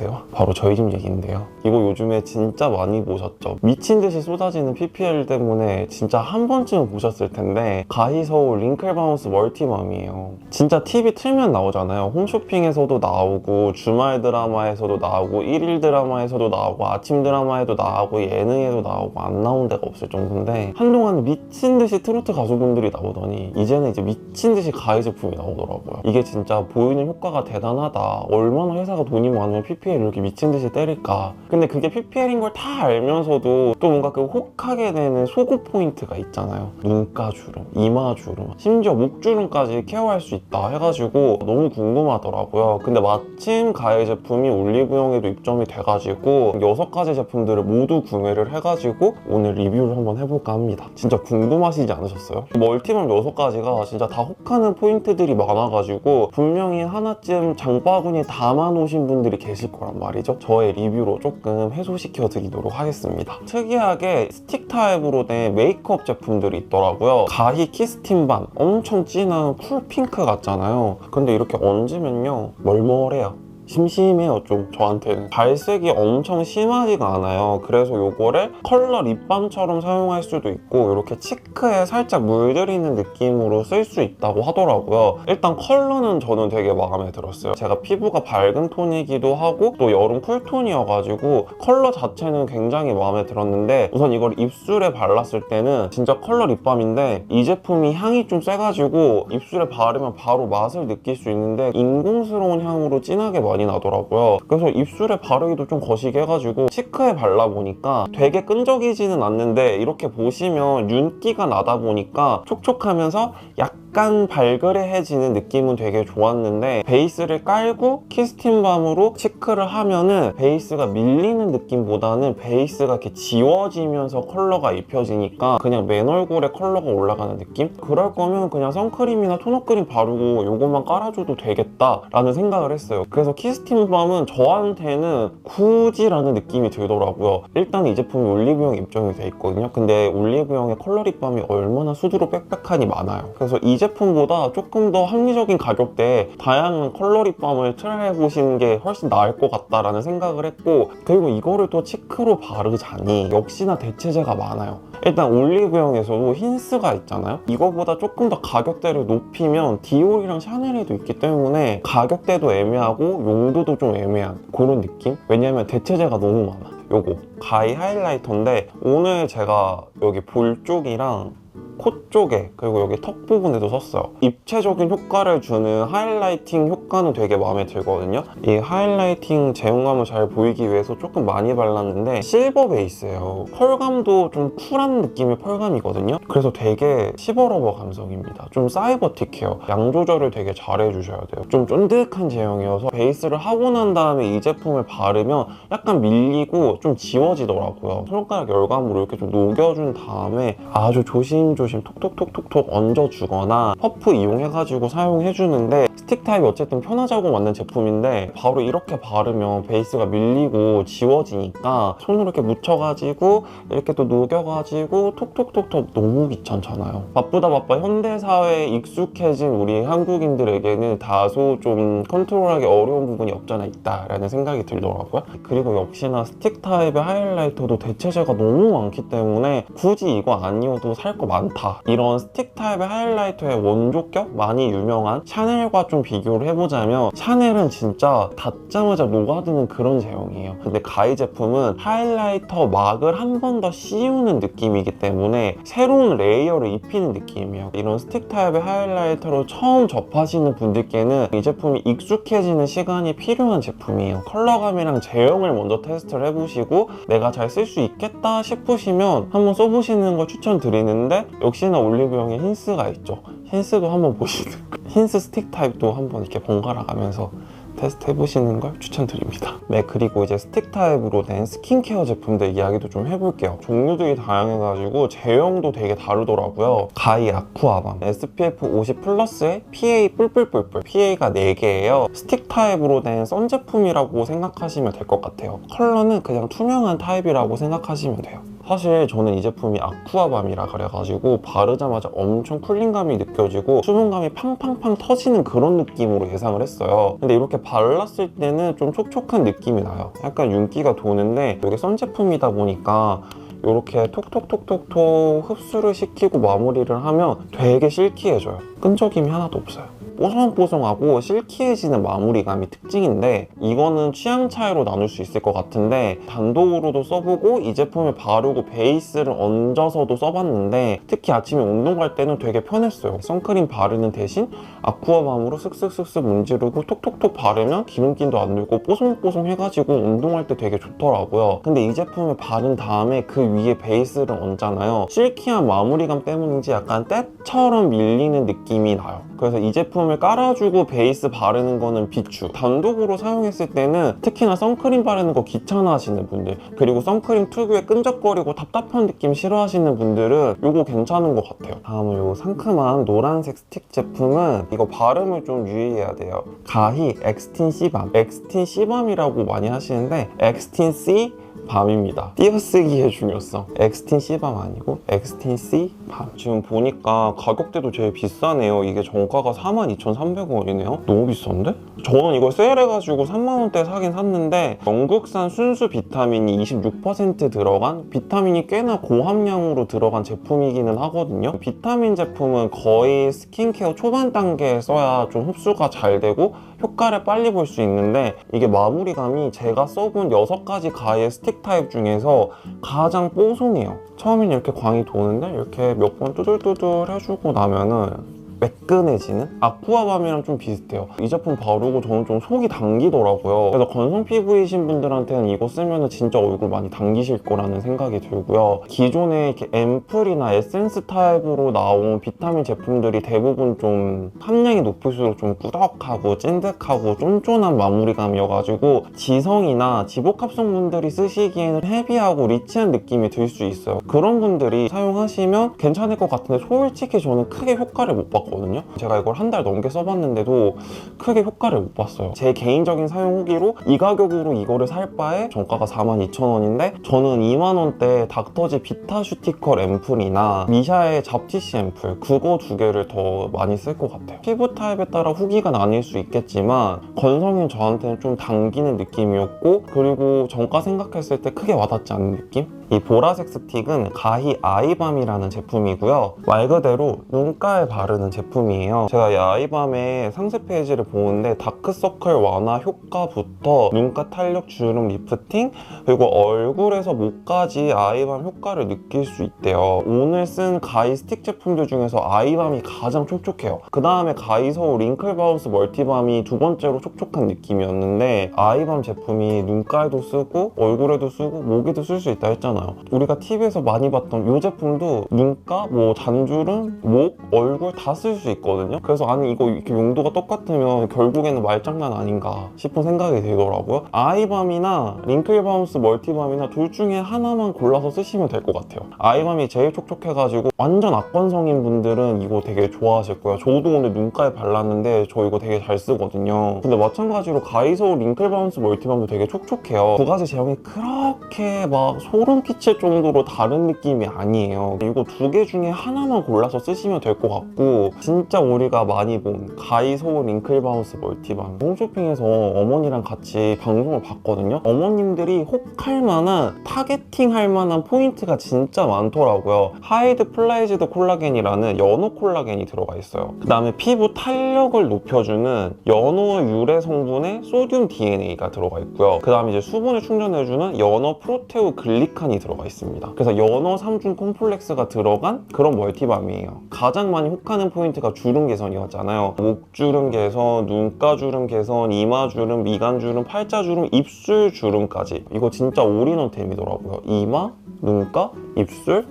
아세요? 바로 저희 집 얘기인데요. 이거 요즘에 진짜 많이 보셨죠? 미친 듯이 쏟아지는 PPL 때문에 진짜 한 번쯤은 보셨을 텐데, 가희서울 링클바운스 멀티맘이에요. 진짜 TV 틀면 나오잖아요. 홈쇼핑에서도 나오고, 주말 드라마에서도 나오고, 일일 드라마에서도 나오고, 아침 드라마에도 나오고, 예능에도 나오고, 안 나온 데가 없을 정도인데, 한동안 미친 듯이 트로트 가수분들이 나오더니 이제는 이제 미친 듯이 가희 제품이 나오더라고요. 이게 진짜 보이는 효과가 대단하다. 얼마나 회사가 돈이 많으면 PPL을 이렇게 미친 듯이 때릴까. 근데 그게 PPL인 걸 다 알면서도 또 뭔가 그 혹하게 되는 소구 포인트가 있잖아요. 눈가 주름, 이마 주름, 심지어 목 주름까지 케어할 수 있다 해가지고 너무 궁금하더라고요. 근데 마침 가희 제품이 올리브영에도 입점이 돼가지고 6가지 제품들을 모두 구매를 해가지고 오늘 리뷰를 한번 해볼까 합니다. 진짜 궁금하시지 않으셨어요? 멀티맘 6가지가 진짜 다 혹하는 포인트들이 많아가지고 분명히 하나쯤 장바구니에 담아놓으신 분들이 계실 거란 말이죠. 저의 리뷰로 조금 해소시켜 드리도록 하겠습니다. 특이하게 스틱 타입으로 된 메이크업 제품들이 있더라고요. 가희 키스틴밤, 엄청 진한 쿨핑크 같잖아요. 근데 이렇게 얹으면요 멀멀해요. 심심해요. 좀 저한테는 발색이 엄청 심하지가 않아요. 그래서 요거를 컬러 립밤처럼 사용할 수도 있고 이렇게 치크에 살짝 물들이는 느낌으로 쓸 수 있다고 하더라고요. 일단 컬러는 저는 되게 마음에 들었어요. 제가 피부가 밝은 톤이기도 하고 또 여름 쿨톤이어가지고 컬러 자체는 굉장히 마음에 들었는데, 우선 이걸 입술에 발랐을 때는 진짜 컬러 립밤인데 이 제품이 향이 좀 세가지고 입술에 바르면 바로 맛을 느낄 수 있는데 인공스러운 향으로 진하게 많이 나더라고요. 그래서 입술에 바르기도 좀 거시기 해가지고 치크에 발라보니까 되게 끈적이지는 않는데 이렇게 보시면 윤기가 나다 보니까 촉촉하면서 약간 발그레해지는 느낌은 되게 좋았는데, 베이스를 깔고 키스틴밤으로 치크를 하면은 베이스가 밀리는 느낌보다는 베이스가 이렇게 지워지면서 컬러가 입혀지니까 그냥 맨 얼굴에 컬러가 올라가는 느낌? 그럴 거면 그냥 선크림이나 토너 크림 바르고 요것만 깔아줘도 되겠다 라는 생각을 했어요. 그래서 키스틴밤은 저한테는 굳이라는 느낌이 들더라고요. 일단 이 제품이 올리브영에 입점이 돼 있거든요. 근데 올리브영에 컬러 립밤이 얼마나 수두로 빽빽하니 많아요. 그래서 이 제품보다 조금 더 합리적인 가격대에 다양한 컬러 립밤을 트라이 해보시는 게 훨씬 나을 것 같다라는 생각을 했고, 그리고 이거를 또 치크로 바르자니 역시나 대체제가 많아요. 일단 올리브영에서도 힌스가 있잖아요. 이거보다 조금 더 가격대를 높이면 디올이랑 샤넬에도 있기 때문에 가격대도 애매하고 용도도 좀 애매한 그런 느낌? 왜냐면 대체제가 너무 많아. 요거 가히 하이라이터인데 오늘 제가 여기 볼 쪽이랑 코 쪽에 그리고 여기 턱 부분에도 썼어요. 입체적인 효과를 주는 하이라이팅 효과는 되게 마음에 들거든요. 이 하이라이팅 제형감을 잘 보이기 위해서 조금 많이 발랐는데 실버 베이스예요. 펄감도 좀 쿨한 느낌의 펄감이거든요. 그래서 되게 시버러버 감성입니다. 좀 사이버틱해요. 양 조절을 되게 잘 해주셔야 돼요. 좀 쫀득한 제형이어서 베이스를 하고 난 다음에 이 제품을 바르면 약간 밀리고 좀 지워지더라고요. 손가락 열감으로 이렇게 좀 녹여준 다음에 아주 조심조심 톡톡톡톡톡 얹어주거나 퍼프 이용해가지고 사용해주는데, 스틱 타입이 어쨌든 편하자고 만든 제품인데 바로 이렇게 바르면 베이스가 밀리고 지워지니까 손으로 이렇게 묻혀가지고 이렇게 또 녹여가지고 톡톡톡톡 너무 귀찮잖아요. 바쁘다 바빠 현대사회에 익숙해진 우리 한국인들에게는 다소 좀 컨트롤하기 어려운 부분이 없잖아 있다라는 생각이 들더라고요. 그리고 역시나 스틱 타입의 하이라이터도 대체제가 너무 많기 때문에 굳이 이거 아니어도 살 거 많다. 이런 스틱 타입의 하이라이터의 원조격 많이 유명한 샤넬과 좀 비교를 해보자면 샤넬은 진짜 닿자마자 녹아드는 그런 제형이에요. 근데 가희 제품은 하이라이터 막을 한 번 더 씌우는 느낌이기 때문에 새로운 레이어를 입히는 느낌이에요. 이런 스틱 타입의 하이라이터로 처음 접하시는 분들께는 이 제품이 익숙해지는 시간이 필요한 제품이에요. 컬러감이랑 제형을 먼저 테스트를 해보시고 내가 잘 쓸 수 있겠다 싶으시면 한번 써보시는 걸 추천드리는데, 역시나 올리브영에 힌스가 있죠. 힌스도 한번 보시는 힌스 스틱 타입도 한번 이렇게 번갈아 가면서 테스트 해보시는 걸 추천드립니다. 네, 그리고 이제 스틱 타입으로 된 스킨케어 제품들 이야기도 좀 해볼게요. 종류들이 다양해가지고 제형도 되게 다르더라고요. 가히 아쿠아밤 SPF 50 플러스에 PA 뿔뿔뿔뿔, PA가 4개예요. 스틱 타입으로 된 선 제품이라고 생각하시면 될 것 같아요. 컬러는 그냥 투명한 타입이라고 생각하시면 돼요. 사실 저는 이 제품이 아쿠아밤이라 그래가지고 바르자마자 엄청 쿨링감이 느껴지고 수분감이 팡팡팡 터지는 그런 느낌으로 예상을 했어요. 근데 이렇게 발랐을 때는 좀 촉촉한 느낌이 나요. 약간 윤기가 도는데 이게 선 제품이다 보니까 이렇게 톡톡톡톡톡 흡수를 시키고 마무리를 하면 되게 실키해져요. 끈적임이 하나도 없어요. 뽀송뽀송하고 실키해지는 마무리감이 특징인데 이거는 취향 차이로 나눌 수 있을 것 같은데 단독으로도 써보고 이 제품을 바르고 베이스를 얹어서도 써봤는데 특히 아침에 운동 갈 때는 되게 편했어요. 선크림 바르는 대신 아쿠아밤으로 쓱쓱쓱쓱 문지르고 톡톡톡 바르면 기름진도 안 들고 뽀송뽀송 해가지고 운동할 때 되게 좋더라고요. 근데 이 제품을 바른 다음에 그 위에 베이스를 얹잖아요. 실키한 마무리감 때문인지 약간 때처럼 밀리는 느낌이 나요. 그래서 이 제품을 깔아주고 베이스 바르는 거는 비추. 단독으로 사용했을 때는 특히나 선크림 바르는 거 귀찮아 하시는 분들, 그리고 선크림 특유의 끈적거리고 답답한 느낌 싫어하시는 분들은 이거 괜찮은 것 같아요. 다음은 이 상큼한 노란색 스틱 제품은 이거 발음을 좀 유의해야 돼요. 가히 엑스틴 C밤. 엑스틴 C밤이라고 많이 하시는데 엑스틴 C 밤입니다. 띄어쓰기의 중요성. 엑스틴 C밤 아니고 엑스틴 C 밤. 지금 보니까 가격대도 제일 비싸네요. 이게 정가가 42,300원이네요. 너무 비싼데? 저는 이걸 세일해가지고 3만원대 사긴 샀는데 영국산 순수 비타민이 26% 들어간 비타민이 꽤나 고함량으로 들어간 제품이기는 하거든요. 비타민 제품은 거의 스킨케어 초반 단계에 써야 좀 흡수가 잘 되고 효과를 빨리 볼 수 있는데 이게 마무리감이 제가 써본 6가지 가의 스틱 타입 중에서 가장 뽀송해요. 처음엔 이렇게 광이 도는데 이렇게 몇 번 두들두들 해주고 나면은 매끈해지는? 아쿠아밤이랑 좀 비슷해요. 이 제품 바르고 저는 좀 속이 당기더라고요. 그래서 건성 피부이신 분들한테는 이거 쓰면 진짜 얼굴 많이 당기실 거라는 생각이 들고요. 기존에 이렇게 앰플이나 에센스 타입으로 나온 비타민 제품들이 대부분 좀 함량이 높을수록 좀 꾸덕하고 찐득하고 쫀쫀한 마무리감이어가지고 지성이나 지복합성 분들이 쓰시기에는 헤비하고 리치한 느낌이 들 수 있어요. 그런 분들이 사용하시면 괜찮을 것 같은데 솔직히 저는 크게 효과를 못 봤거든요. 제가 이걸 한 달 넘게 써봤는데도 크게 효과를 못 봤어요. 제 개인적인 사용 후기로 이 가격으로 이거를 살 바에 정가가 42,000원인데 저는 2만원대 닥터지 비타슈티컬 앰플이나 미샤의 잡티시 앰플 그거 두 개를 더 많이 쓸 것 같아요. 피부 타입에 따라 후기가 나뉠 수 있겠지만 건성인 저한테는 좀 당기는 느낌이었고 그리고 정가 생각했을 때 크게 와닿지 않는 느낌? 이 보라색 스틱은 가히 아이밤이라는 제품이고요. 말 그대로 눈가에 바르는 제품이에요. 제가 이 아이밤의 상세 페이지를 보는데 다크서클 완화 효과부터 눈가 탄력, 주름, 리프팅 그리고 얼굴에서 목까지 아이밤 효과를 느낄 수 있대요. 오늘 쓴 가히 스틱 제품들 중에서 아이밤이 가장 촉촉해요. 그 다음에 가히 서울 링클 바운스 멀티밤이 두 번째로 촉촉한 느낌이었는데 아이밤 제품이 눈가에도 쓰고 얼굴에도 쓰고 목에도 쓸 수 있다 했잖아요. 우리가 TV에서 많이 봤던 이 제품도 눈가, 뭐 잔주름, 목, 얼굴 다 쓸 수 있거든요. 그래서 아니 이거 이렇게 용도가 똑같으면 결국에는 말장난 아닌가 싶은 생각이 들더라고요. 아이밤이나 링클 바운스 멀티밤이나 둘 중에 하나만 골라서 쓰시면 될 것 같아요. 아이밤이 제일 촉촉해가지고 완전 악건성인 분들은 이거 되게 좋아하실 거예요. 저도 오늘 눈가에 발랐는데 저 이거 되게 잘 쓰거든요. 근데 마찬가지로 가이소 링클 바운스 멀티밤도 되게 촉촉해요. 두 가지 제형이 그렇게 막 소름 끼칠 정도로 다른 느낌이 아니에요. 이거 두 개 중에 하나만 골라서 쓰시면 될 것 같고 진짜 우리가 많이 본 가이소 링클 바운스 멀티밤 홈쇼핑에서 어머니랑 같이 방송을 봤거든요. 어머님들이 혹할 만한 타겟팅 할 만한 포인트가 진짜 많더라고요. 하이드 플라이즈드 콜라겐이라는 연어 콜라겐이 들어가 있어요. 그 다음에 피부 탄력을 높여주는 연어 유래 성분의 소듐 DNA가 들어가 있고요. 그 다음에 이제 수분을 충전해주는 연어 프로테오 글리칸이 들어가 있습니다. 그래서 연어 3중 콤플렉스가 들어간 그런 멀티밤이에요. 가장 많이 혹하는 포인트가 주름 개선이었잖아요. 목주름 개선, 눈가주름 개선, 이마주름, 미간주름, 팔자주름, 입술주름까지. 이거 진짜 올인원템이더라고요. 이마, 눈가, 입술,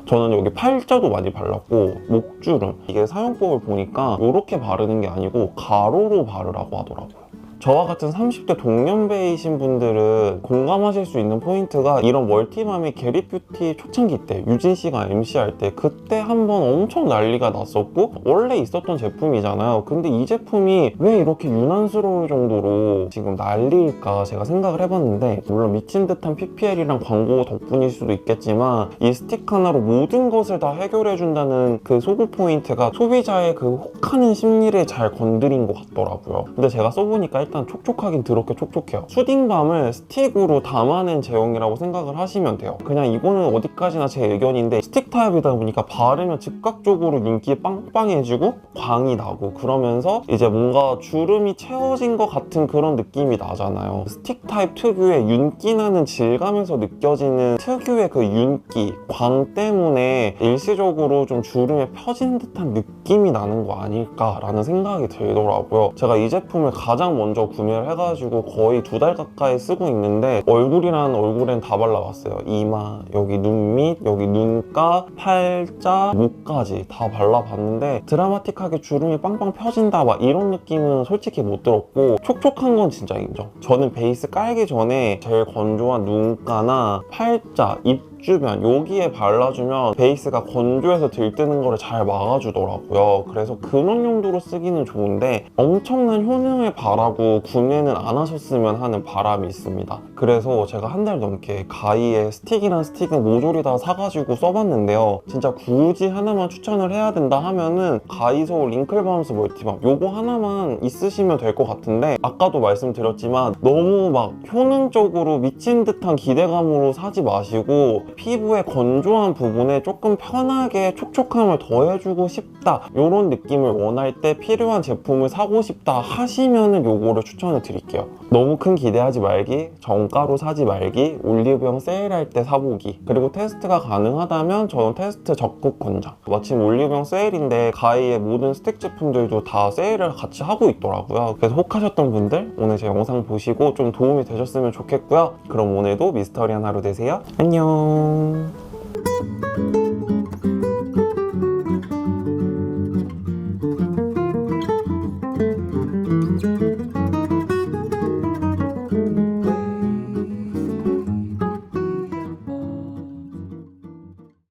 저는 여기 팔자도 많이 발랐고 목주름 이게 사용법을 보니까 이렇게 바르는 게 아니고 가로로 바르라고 하더라고요. 저와 같은 30대 동년배이신 분들은 공감하실 수 있는 포인트가 이런 멀티맘이 게리뷰티 초창기 때 유진 씨가 MC할 때 그때 한번 엄청 난리가 났었고 원래 있었던 제품이잖아요. 근데 이 제품이 왜 이렇게 유난스러울 정도로 지금 난리일까 제가 생각을 해봤는데, 물론 미친 듯한 PPL이랑 광고 덕분일 수도 있겠지만 이 스틱 하나로 모든 것을 다 해결해준다는 그 소구 포인트가 소비자의 그 혹하는 심리를 잘 건드린 것 같더라고요. 근데 제가 써보니까 일단 촉촉하긴 더럽게 촉촉해요. 수딩밤을 스틱으로 담아낸 제형이라고 생각을 하시면 돼요. 그냥 이거는 어디까지나 제 의견인데 스틱 타입이다 보니까 바르면 즉각적으로 윤기 빵빵해지고 광이 나고 그러면서 이제 뭔가 주름이 채워진 것 같은 그런 느낌이 나잖아요. 스틱 타입 특유의 윤기 나는 질감에서 느껴지는 특유의 그 윤기, 광 때문에 일시적으로 좀 주름에 펴진 듯한 느낌이 나는 거 아닐까라는 생각이 들더라고요. 제가 이 제품을 가장 먼저 구매를 해가지고 거의 2달 가까이 쓰고 있는데 얼굴이란 얼굴엔 다 발라봤어요. 이마, 여기 눈 밑, 여기 눈가, 팔자, 목까지 다 발라봤는데 드라마틱하게 주름이 빵빵 펴진다 막 이런 느낌은 솔직히 못 들었고, 촉촉한 건 진짜 인정. 저는 베이스 깔기 전에 제일 건조한 눈가나 팔자, 입 주변 여기에 발라주면 베이스가 건조해서 들뜨는 거를 잘 막아주더라고요. 그래서 그런 용도로 쓰기는 좋은데 엄청난 효능을 바라고 구매는 안 하셨으면 하는 바람이 있습니다. 그래서 제가 한 달 넘게 가이의 스틱이란 스틱은 모조리 다 사가지고 써봤는데요. 진짜 굳이 하나만 추천을 해야 된다 하면은 가이소 링클 바운스 멀티밤 요거 하나만 있으시면 될 것 같은데, 아까도 말씀드렸지만 너무 막 효능적으로 미친 듯한 기대감으로 사지 마시고 피부의 건조한 부분에 조금 편하게 촉촉함을 더해주고 싶다 이런 느낌을 원할 때 필요한 제품을 사고 싶다 하시면은 요거를 추천을 드릴게요. 너무 큰 기대하지 말기, 정가로 사지 말기, 올리브영 세일할 때 사보기, 그리고 테스트가 가능하다면 저는 테스트 적극 권장. 마침 올리브영 세일인데 가이의 모든 스틱 제품들도 다 세일을 같이 하고 있더라고요. 그래서 혹하셨던 분들 오늘 제 영상 보시고 좀 도움이 되셨으면 좋겠고요. 그럼 오늘도 미스터리한 하루 되세요. 안녕.